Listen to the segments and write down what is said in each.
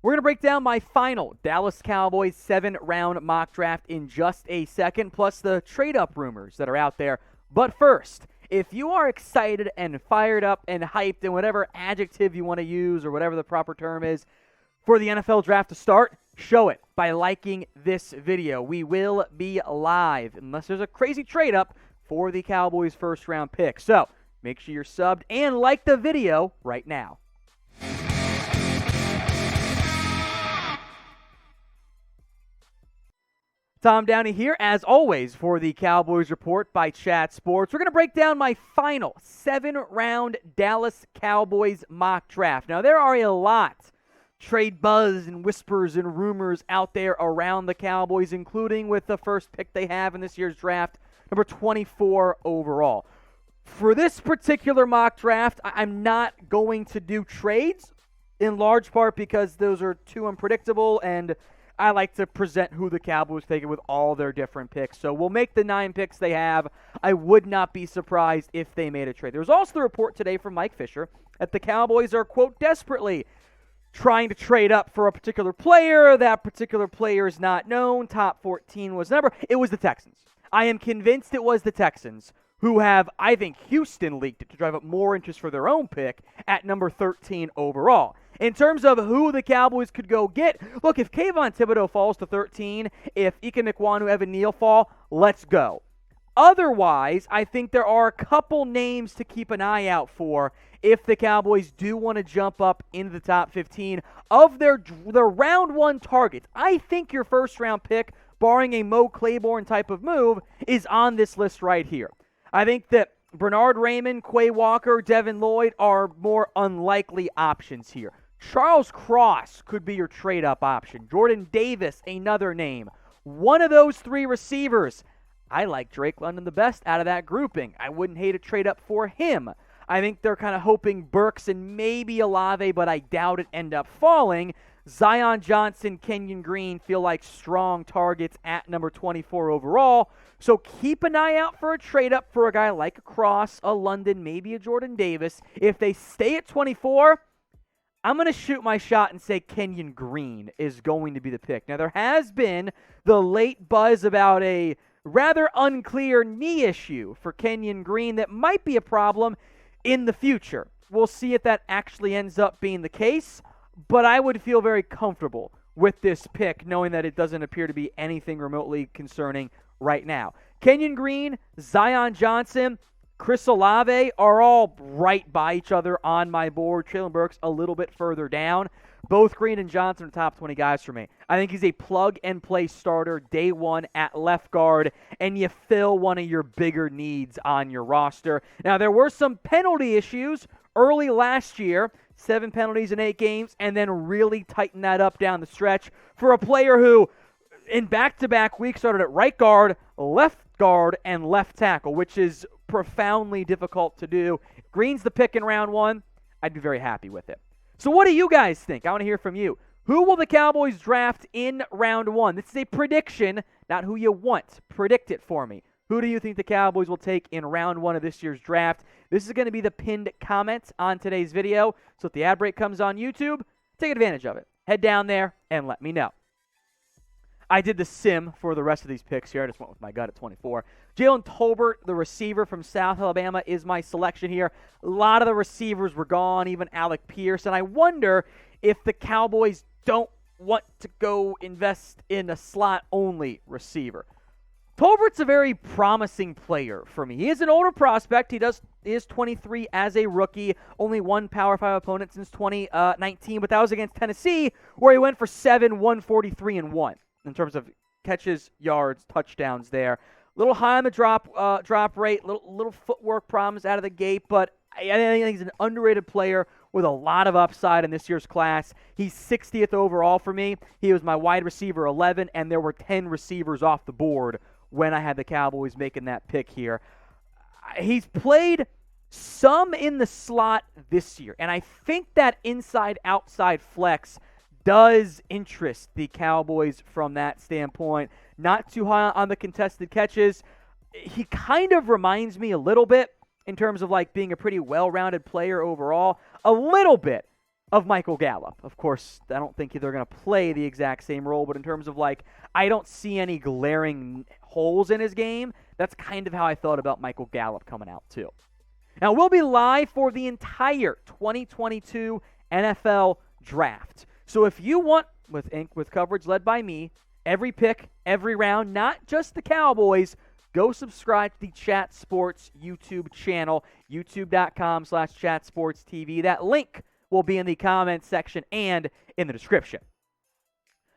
We're going to break down my final Dallas Cowboys 7-round mock draft in just a second, plus the trade-up rumors that are out there. But first, if you are excited and fired up and hyped and whatever adjective you want to use or whatever the proper term is for the NFL draft to start, show it by liking this video. We will be live unless there's a crazy trade-up for the Cowboys' first-round pick. So make sure you're subbed and like the video right now. Tom Downey here, as always, for the Cowboys Report by Chat Sports. We're going to break down my final 7-round Dallas Cowboys mock draft. Now, there are a lot trade buzz and whispers and rumors out there around the Cowboys, including with the first pick they have in this year's draft, number 24 overall. For this particular mock draft, I'm not going to do trades, in large part because those are too unpredictable, and I like to present who the Cowboys taking with all their different picks. So we'll make the 9 picks they have. I would not be surprised if they made a trade. There was also the report today from Mike Fisher that the Cowboys are, quote, desperately trying to trade up for a particular player. That particular player is not known. Top 14 was the number. It was the Texans. I am convinced it was the Texans who have, I think, Houston leaked it to drive up more interest for their own pick at number 13 overall. In terms of who the Cowboys could go get, look, if Kayvon Thibodeau falls to 13, if Ike Nkwonu, Evan Neal fall, let's go. Otherwise, I think there are a couple names to keep an eye out for if the Cowboys do want to jump up into the top 15 of their round 1 targets. I think your first-round pick, barring a Mo Claiborne type of move, is on this list right here. I think that Bernard Raymond, Quay Walker, Devin Lloyd are more unlikely options here. Charles Cross could be your trade-up option. Jordan Davis, another name. One of those 3 receivers, I like Drake London the best out of that grouping. I wouldn't hate a trade-up for him. I think they're kind of hoping Burks and maybe Olave, but I doubt it end up falling. Zion Johnson, Kenyon Green feel like strong targets at number 24 overall. So keep an eye out for a trade-up for a guy like a Cross, a London, maybe a Jordan Davis. If they stay at 24, I'm going to shoot my shot and say Kenyon Green is going to be the pick. Now, there has been the late buzz about a rather unclear knee issue for Kenyon Green that might be a problem in the future. We'll see if that actually ends up being the case, but I would feel very comfortable with this pick, knowing that it doesn't appear to be anything remotely concerning right now. Kenyon Green, Zion Johnson, Chris Olave are all right by each other on my board. Traylon Burks a little bit further down. Both Green and Johnson are top 20 guys for me. I think he's a plug-and-play starter day one at left guard, and you fill one of your bigger needs on your roster. Now, there were some penalty issues early last year, 7 penalties in 8 games, and then really tighten that up down the stretch for a player who, in back-to-back weeks, started at right guard, and left tackle, which is profoundly difficult to do. If Green's the pick in round 1, I'd be very happy with it. So what do you guys think? I want to hear from you. Who will the Cowboys draft in round 1? This is a prediction, not who you want. Predict it for me. Who do you think the Cowboys will take in round 1 of this year's draft? This is going to be the pinned comment on today's video. So if the ad break comes on YouTube, take advantage of it. Head down there and let me know. I did the sim for the rest of these picks here. I just went with my gut at 24. Jalen Tolbert, the receiver from South Alabama, is my selection here. A lot of the receivers were gone, even Alec Pierce. And I wonder if the Cowboys don't want to go invest in a slot-only receiver. Tolbert's a very promising player for me. He is an older prospect. He is 23 as a rookie. Only one Power 5 opponent since 2019, but that was against Tennessee, where he went for 7, 143, and 1. In terms of catches, yards, touchdowns there. A little high on the drop rate, little footwork problems out of the gate, but I think he's an underrated player with a lot of upside in this year's class. He's 60th overall for me. He was my wide receiver 11, and there were 10 receivers off the board when I had the Cowboys making that pick here. He's played some in the slot this year, and I think that inside-outside flex does interest the Cowboys from that standpoint. Not too high on the contested catches. He kind of reminds me a little bit in terms of like being a pretty well-rounded player overall. A little bit of Michael Gallup. Of course, I don't think they're going to play the exact same role, but in terms of I don't see any glaring holes in his game. That's kind of how I thought about Michael Gallup coming out too. Now, we'll be live for the entire 2022 NFL Draft. So if you want, with coverage led by me, every pick, every round, not just the Cowboys, go subscribe to the Chat Sports YouTube channel, youtube.com/chatsportstv. That link will be in the comments section and in the description.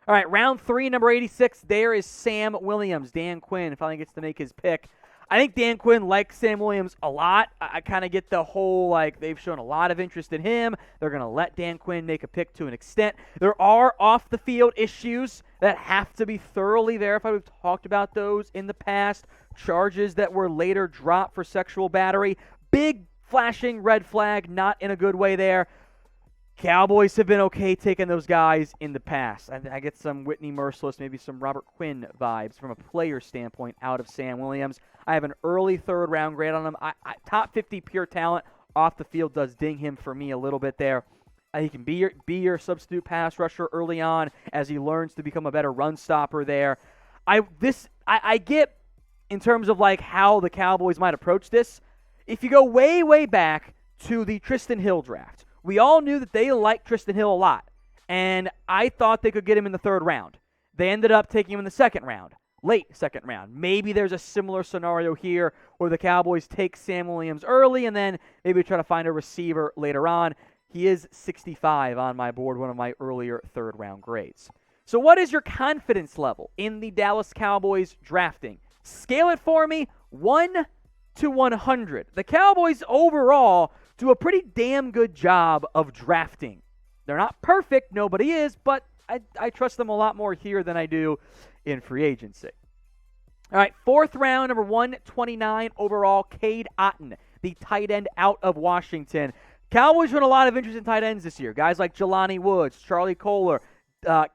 All right, round 3, number 86, there is Sam Williams. Dan Quinn finally gets to make his pick. I think Dan Quinn likes Sam Williams a lot. I kind of get the whole, they've shown a lot of interest in him. They're going to let Dan Quinn make a pick to an extent. There are off-the-field issues that have to be thoroughly verified. We've talked about those in the past. Charges that were later dropped for sexual battery. Big flashing red flag, not in a good way there. Cowboys have been okay taking those guys in the past. I get some Whitney Merciless, maybe some Robert Quinn vibes from a player standpoint out of Sam Williams. I have an early third-round grade on him. Top 50 pure talent off the field does ding him for me a little bit there. He can be your substitute pass rusher early on as he learns to become a better run stopper there. I get in terms of how the Cowboys might approach this. If you go way, way back to the Tristan Hill draft, we all knew that they liked Tristan Hill a lot, and I thought they could get him in the third round. They ended up taking him in the second round, late second round. Maybe there's a similar scenario here where the Cowboys take Sam Williams early and then maybe try to find a receiver later on. He is 65 on my board, one of my earlier third-round grades. So what is your confidence level in the Dallas Cowboys drafting? Scale it for me, 1 to 100. The Cowboys overall do a pretty damn good job of drafting. They're not perfect, nobody is, but I trust them a lot more here than I do in free agency. All right, fourth round, number 129 overall, Cade Otton, the tight end out of Washington. Cowboys showed a lot of interest in tight ends this year. Guys like Jelani Woods, Charlie Kohler,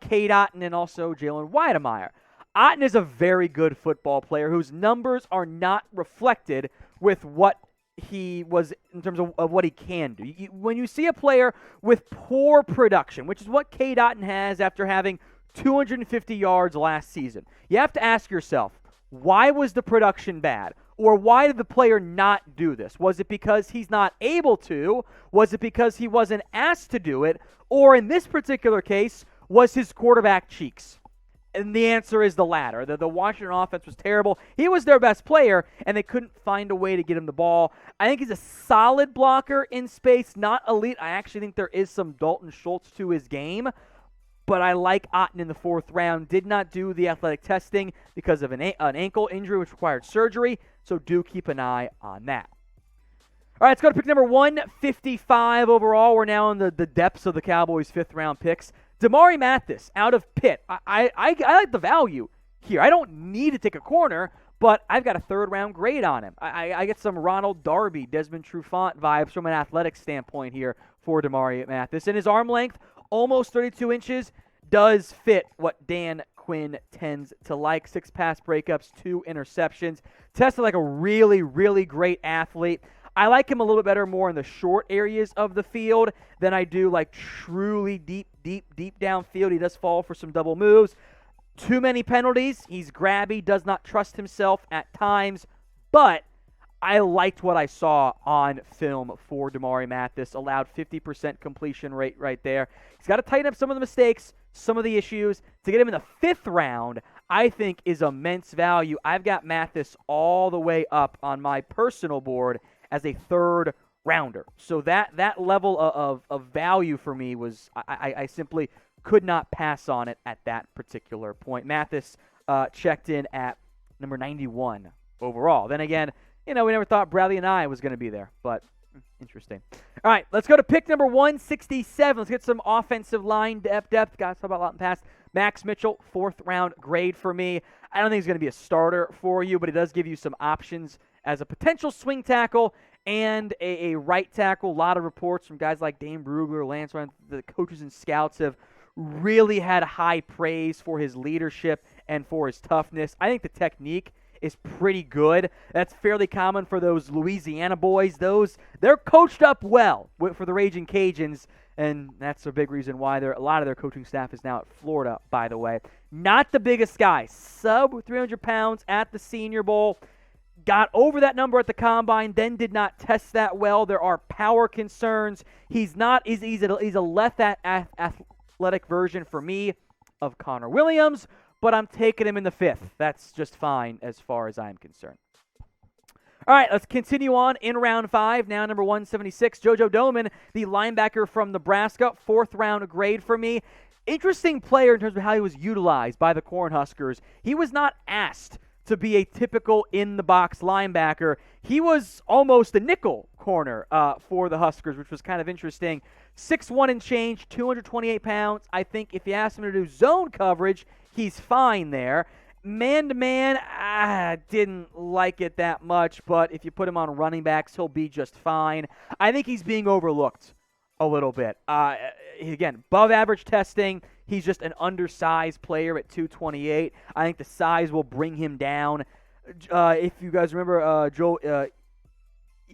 Cade Otton, and also Jalen Weidemeyer. Otton is a very good football player whose numbers are not reflected with what he was in terms of what he can do. When you see a player with poor production, which is what Cade Otton has after having 250 yards last season, you have to ask yourself, why was the production bad? Or why did the player not do this? Was it because he's not able to? Was it because he wasn't asked to do it? Or in this particular case, was his quarterback cheeks? And the answer is the latter. The Washington offense was terrible. He was their best player, and they couldn't find a way to get him the ball. I think he's a solid blocker in space, not elite. I actually think there is some Dalton Schultz to his game, but I like Otton in the fourth round. Did not do the athletic testing because of an ankle injury, which required surgery, so do keep an eye on that. All right, let's go to pick number 155 overall. We're now in the depths of the Cowboys' fifth-round picks. Damari Mathis out of Pitt. I like the value here. I don't need to take a corner, but I've got a third-round grade on him. I get some Ronald Darby, Desmond Trufant vibes from an athletic standpoint here for Damari Mathis. And his arm length, almost 32 inches, does fit what Dan Quinn tends to like. 6 pass breakups, 2 interceptions. Tested like a really, really great athlete. I like him a little bit better more in the short areas of the field than I do truly deep downfield. He does fall for some double moves. Too many penalties. He's grabby, does not trust himself at times, but I liked what I saw on film for Damari Mathis. Allowed 50% completion rate right there. He's got to tighten up some of the mistakes, some of the issues. To get him in the 5th round, I think is immense value. I've got Mathis all the way up on my personal board as a third rounder. So that level of value for me was, I simply could not pass on it at that particular point. Mathis checked in at number 91 overall. Then again, we never thought Bradley and I was going to be there, but interesting. All right, let's go to pick number 167. Let's get some offensive line depth. Guys, talk about a lot in the past. Max Mitchell, 4th round grade for me. I don't think he's going to be a starter for you, but it does give you some options as a potential swing tackle and a right tackle. A lot of reports from guys like Dane Brugler, Lance Ryan, the coaches and scouts have really had high praise for his leadership and for his toughness. I think the technique is pretty good. That's fairly common for those Louisiana boys. They're coached up well for the Raging Cajuns. And that's a big reason why a lot of their coaching staff is now at Florida, by the way. Not the biggest guy. Sub 300 pounds at the Senior Bowl. Got over that number at the Combine, then did not test that well. There are power concerns. He's a less athletic version for me of Connor Williams, but I'm taking him in the 5th. That's just fine as far as I'm concerned. All right, let's continue on in round 5. Now number 176, JoJo Domann, the linebacker from Nebraska, 4th round grade for me. Interesting player in terms of how he was utilized by the Cornhuskers. He was not asked to be a typical in-the-box linebacker. He was almost a nickel corner for the Huskers, which was kind of interesting. 6'1" and change, 228 pounds. I think if you ask him to do zone coverage, he's fine there. Man-to-man, I didn't like it that much, but if you put him on running backs, he'll be just fine. I think he's being overlooked a little bit. Again, above average testing. He's just an undersized player at 228. I think the size will bring him down. If you guys remember Joe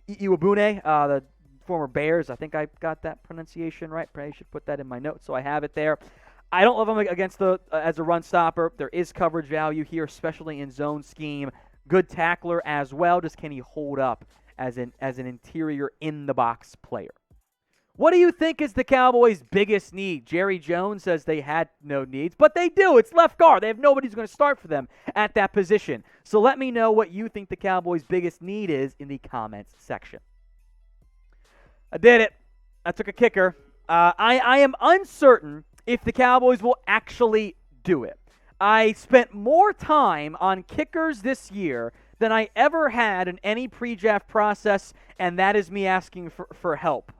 Iwabune, the former Bears, I think I got that pronunciation right. Probably should put that in my notes so I have it there. I don't love him against as a run stopper. There is coverage value here, especially in zone scheme. Good tackler as well. Just can he hold up as an interior in the box player? What do you think is the Cowboys' biggest need? Jerry Jones says they had no needs, but they do. It's left guard. They have nobody who's going to start for them at that position. So let me know what you think the Cowboys' biggest need is in the comments section. I did it. I took a kicker. I am uncertain if the Cowboys will actually do it. I spent more time on kickers this year than I ever had in any pre-draft process, and that is me asking for help,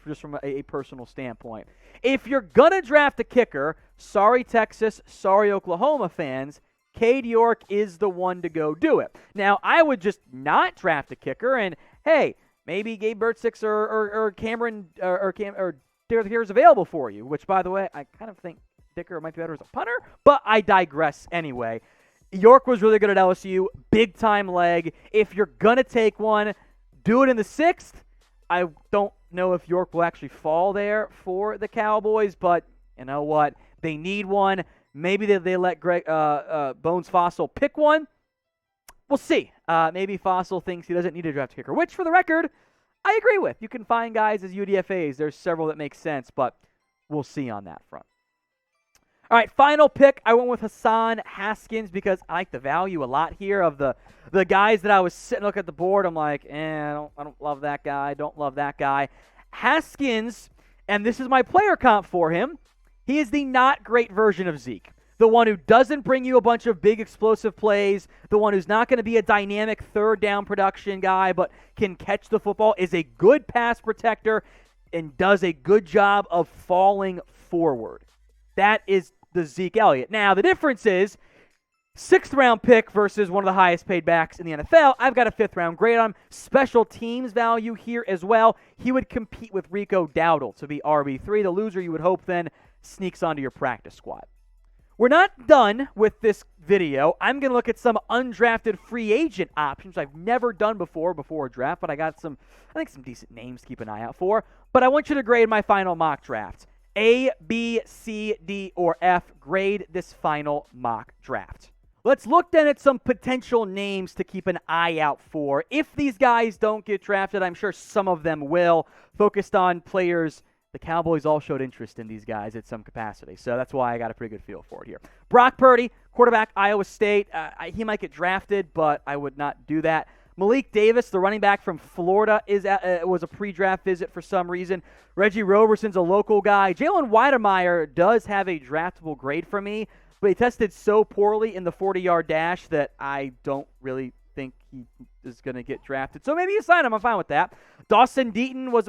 just from a personal standpoint. If you're going to draft a kicker, sorry Texas, sorry Oklahoma fans, Cade York is the one to go do it. Now, I would just not draft a kicker, and hey, maybe Gabe Bertzix or Cameron or Dicker is available for you, which, by the way, I kind of think Dicker might be better as a punter, but I digress anyway. York was really good at LSU, big-time leg. If you're going to take one, do it in the 6th. I don't know if York will actually fall there for the Cowboys, but you know what? They need one. Maybe they let Bones Fossil pick one. We'll see. Maybe Fossil thinks he doesn't need a draft kicker, which, for the record, I agree with. You can find guys as UDFAs. There's several that make sense, but we'll see on that front. All right, final pick. I went with Hassan Haskins because I like the value a lot here of the guys that I was sitting looking at the board. I'm like, I don't love that guy. Don't love that guy. Haskins, and this is my player comp for him, he is the not great version of Zeke. The one who doesn't bring you a bunch of big explosive plays, the one who's not going to be a dynamic third down production guy but can catch the football, is a good pass protector, and does a good job of falling forward. That is the Zeke Elliott. Now, the difference is 6th round pick versus one of the highest paid backs in the NFL. I've got a 5th round grade on him. Special teams value here as well. He would compete with Rico Dowdle to be RB3. The loser, you would hope, then sneaks onto your practice squad. We're not done with this video. I'm going to look at some undrafted free agent options I've never done before a draft, but I got some decent names to keep an eye out for. But I want you to grade my final mock draft. A, B, C, D, or F. Grade this final mock draft. Let's look then at some potential names to keep an eye out for. If these guys don't get drafted, I'm sure some of them will. Focused on players, the Cowboys all showed interest in these guys at some capacity, so that's why I got a pretty good feel for it here. Brock Purdy, quarterback, Iowa State. He might get drafted, but I would not do that. Malik Davis, the running back from Florida, was a pre-draft visit for some reason. Reggie Roberson's a local guy. Jalen Weidemeyer does have a draftable grade for me, but he tested so poorly in the 40-yard dash that I don't really think he is going to get drafted. So maybe you sign him. I'm fine with that. Dawson Deaton was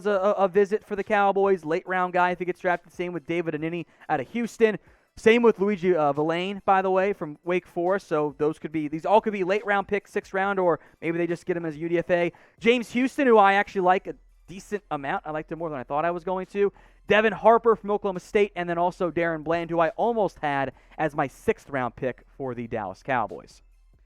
a visit for the Cowboys. Late-round guy if he gets drafted. Same with David Anini out of Houston. Same with Luigi Villain, by the way, from Wake Forest. So these all could be late-round picks, 6th round, or maybe they just get him as UDFA. James Houston, who I actually like a decent amount. I liked him more than I thought I was going to. Devin Harper from Oklahoma State, and then also Darren Bland, who I almost had as my 6th round pick for the Dallas Cowboys.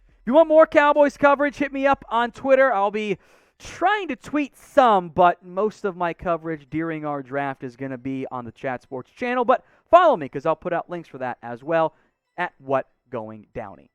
If you want more Cowboys coverage, hit me up on Twitter. I'll be trying to tweet some, but most of my coverage during our draft is going to be on the Chat Sports channel. But follow me because I'll put out links for that as well at What Going Downey.